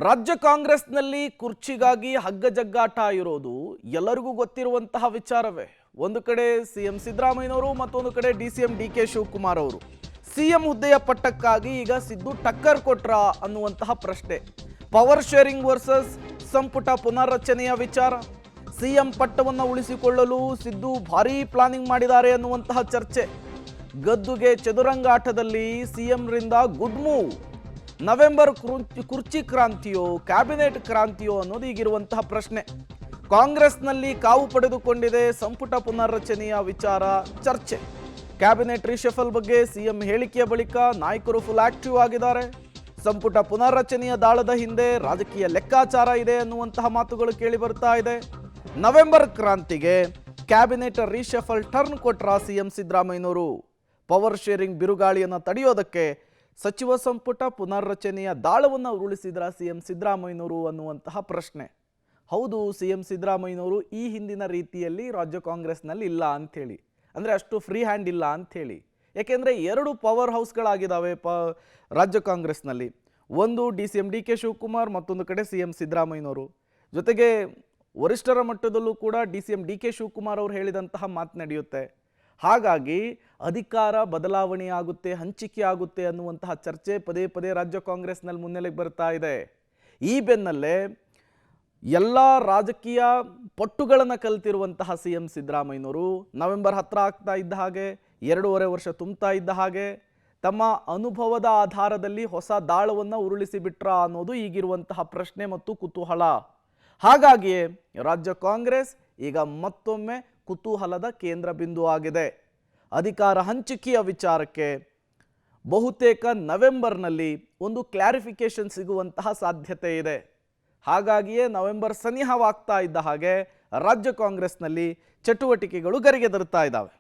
ರಾಜ್ಯ ಕಾಂಗ್ರೆಸ್ನಲ್ಲಿ ಕುರ್ಚಿಗಾಗಿ ಹಗ್ಗಜಗ್ಗಾಟ ಇರೋದು ಎಲ್ಲರಿಗೂ ಗೊತ್ತಿರುವಂತಹ ವಿಚಾರವೇ. ಒಂದು ಕಡೆ ಸಿಎಂ ಸಿದ್ದರಾಮಯ್ಯನವರು, ಮತ್ತೊಂದು ಕಡೆ ಡಿಸಿಎಂ ಡಿಕೆ ಶಿವಕುಮಾರ್ ಅವರು. ಸಿಎಂ ಹುದ್ದೆಯ ಪಟ್ಟಕ್ಕಾಗಿ ಈಗ ಸಿದ್ದು ಟಕ್ಕರ್ ಕೊಟ್ರ ಅನ್ನುವಂತಹ ಪ್ರಶ್ನೆ. ಪವರ್ ಶೇರಿಂಗ್ ವರ್ಸಸ್ ಸಂಪುಟ ಪುನರ್ರಚನೆಯ ವಿಚಾರ. ಸಿಎಂ ಪಟ್ಟವನ್ನು ಉಳಿಸಿಕೊಳ್ಳಲು ಸಿದ್ದು ಭಾರೀ ಪ್ಲಾನಿಂಗ್ ಮಾಡಿದ್ದಾರೆ ಅನ್ನುವಂತಹ ಚರ್ಚೆ. ಗದ್ದುಗೆ ಚದುರಂಗಾಟದಲ್ಲಿ ಸಿಎಂ ರಿಂದ ಗುಡ್ ಮೂವ್. ನವೆಂಬರ್ ಕುರ್ಚಿ ಕ್ರಾಂತಿಯೋ ಕ್ಯಾಬಿನೆಟ್ ಕ್ರಾಂತಿಯೋ ಅನ್ನೋದು ಈಗಿರುವಂತಹ ಪ್ರಶ್ನೆ. ಕಾಂಗ್ರೆಸ್ನಲ್ಲಿ ಕಾವು ಪಡೆದುಕೊಂಡಿದೆ ಸಂಪುಟ ಪುನರ್ರಚನೆಯ ವಿಚಾರ ಚರ್ಚೆ. ಕ್ಯಾಬಿನೆಟ್ ರಿಶಫಲ್ ಬಗ್ಗೆ ಸಿಎಂ ಹೇಳಿಕೆಯ ಬಳಿಕ ನಾಯಕರು ಫುಲ್ ಆಕ್ಟಿವ್ ಆಗಿದ್ದಾರೆ. ಸಂಪುಟ ಪುನರ್ರಚನೆಯ ದಾಳದ ಹಿಂದೆ ರಾಜಕೀಯ ಲೆಕ್ಕಾಚಾರ ಇದೆ ಅನ್ನುವಂತಹ ಮಾತುಗಳು ಕೇಳಿ ಬರ್ತಾ ಇದೆ. ನವೆಂಬರ್ ಕ್ರಾಂತಿಗೆ ಕ್ಯಾಬಿನೆಟ್ ರಿಶಫಲ್ ಟರ್ನ್ ಕೊಟ್ರ ಸಿಎಂ ಸಿದ್ದರಾಮಯ್ಯನವರು. ಪವರ್ ಶೇರಿಂಗ್ ಬಿರುಗಾಳಿಯನ್ನು ತಡೆಯೋದಕ್ಕೆ ಸಚಿವ ಸಂಪುಟ ಪುನರ್ರಚನೆಯ ದಾಳವನ್ನು ಉರುಳಿಸಿದ್ರ ಸಿಎಂ ಸಿದ್ದರಾಮಯ್ಯನವರು ಅನ್ನುವಂತಹ ಪ್ರಶ್ನೆ. ಹೌದು, ಸಿಎಂ ಸಿದ್ದರಾಮಯ್ಯನವರು ಈ ಹಿಂದಿನ ರೀತಿಯಲ್ಲಿ ರಾಜ್ಯ ಕಾಂಗ್ರೆಸ್ನಲ್ಲಿ ಇಲ್ಲ ಅಂಥೇಳಿ, ಅಂದರೆ ಅಷ್ಟು ಫ್ರೀ ಹ್ಯಾಂಡ್ ಇಲ್ಲ ಅಂಥೇಳಿ. ಯಾಕೆಂದರೆ ಎರಡು ಪವರ್ ಹೌಸ್ಗಳಾಗಿದ್ದಾವೆ ರಾಜ್ಯ ಕಾಂಗ್ರೆಸ್ನಲ್ಲಿ. ಒಂದು ಡಿಸಿಎಂ ಡಿಕೆ ಶಿವಕುಮಾರ್, ಮತ್ತೊಂದು ಕಡೆ ಸಿಎಂ ಸಿದ್ದರಾಮಯ್ಯನವರು. ಜೊತೆಗೆ ವರಿಷ್ಠರ ಮಟ್ಟದಲ್ಲೂ ಕೂಡ ಡಿಸಿಎಂ ಡಿಕೆ ಶಿವಕುಮಾರ್ ಅವರು ಹೇಳಿದಂತಹ ಮಾತು ನಡೆಯುತ್ತೆ. ಹಾಗಾಗಿ ಅಧಿಕಾರ ಬದಲಾವಣೆ ಆಗುತ್ತೆ, ಹಂಚಿಕೆ ಆಗುತ್ತೆ ಅನ್ನುವಂತಹ ಚರ್ಚೆ ಪದೇ ಪದೇ ರಾಜ್ಯ ಕಾಂಗ್ರೆಸ್ನಲ್ಲಿ ಮುನ್ನೆಲೆಗೆ ಬರ್ತಾ ಇದೆ. ಈ ಬೆನ್ನಲ್ಲೇ ಎಲ್ಲ ರಾಜಕೀಯ ಪಟ್ಟುಗಳನ್ನು ಕಲಿತಿರುವಂತಹ ಸಿಎಂ ಸಿದ್ದರಾಮಯ್ಯನವರು ನವೆಂಬರ್ 10 ಆಗ್ತಾ ಇದ್ದ ಹಾಗೆ, 2.5 ವರ್ಷ ತುಂಬ್ತಾ ಇದ್ದ ಹಾಗೆ ತಮ್ಮ ಅನುಭವದ ಆಧಾರದಲ್ಲಿ ಹೊಸ ದಾಳವನ್ನು ಉರುಳಿಸಿ ಬಿಟ್ರ ಅನ್ನೋದು ಈಗಿರುವಂತಹ ಪ್ರಶ್ನೆ ಮತ್ತು ಕುತೂಹಲ. ಹಾಗಾಗಿಯೇ ರಾಜ್ಯ ಕಾಂಗ್ರೆಸ್ ಈಗ ಮತ್ತೊಮ್ಮೆ ಕುತೂಹಲದ ಕೇಂದ್ರ ಬಿಂದು ಆಗಿದೆ. ಅಧಿಕಾರ ಹಂಚಿಕೆಯ ವಿಚಾರಕ್ಕೆ ಬಹುತೇಕ ನವೆಂಬರ್ನಲ್ಲಿ ಒಂದು ಕ್ಲಾರಿಫಿಕೇಶನ್ ಸಿಗುವಂತಹ ಸಾಧ್ಯತೆ ಇದೆ. ಹಾಗಾಗಿಯೇ ನವೆಂಬರ್ ಸನಿಹವಾಗ್ತಾ ಇದ್ದ ಹಾಗೆ ರಾಜ್ಯ ಕಾಂಗ್ರೆಸ್ನಲ್ಲಿ ಚಟುವಟಿಕೆಗಳು ಗರಿಗೆದರ್ತಾ ಇದ್ದಾವೆ.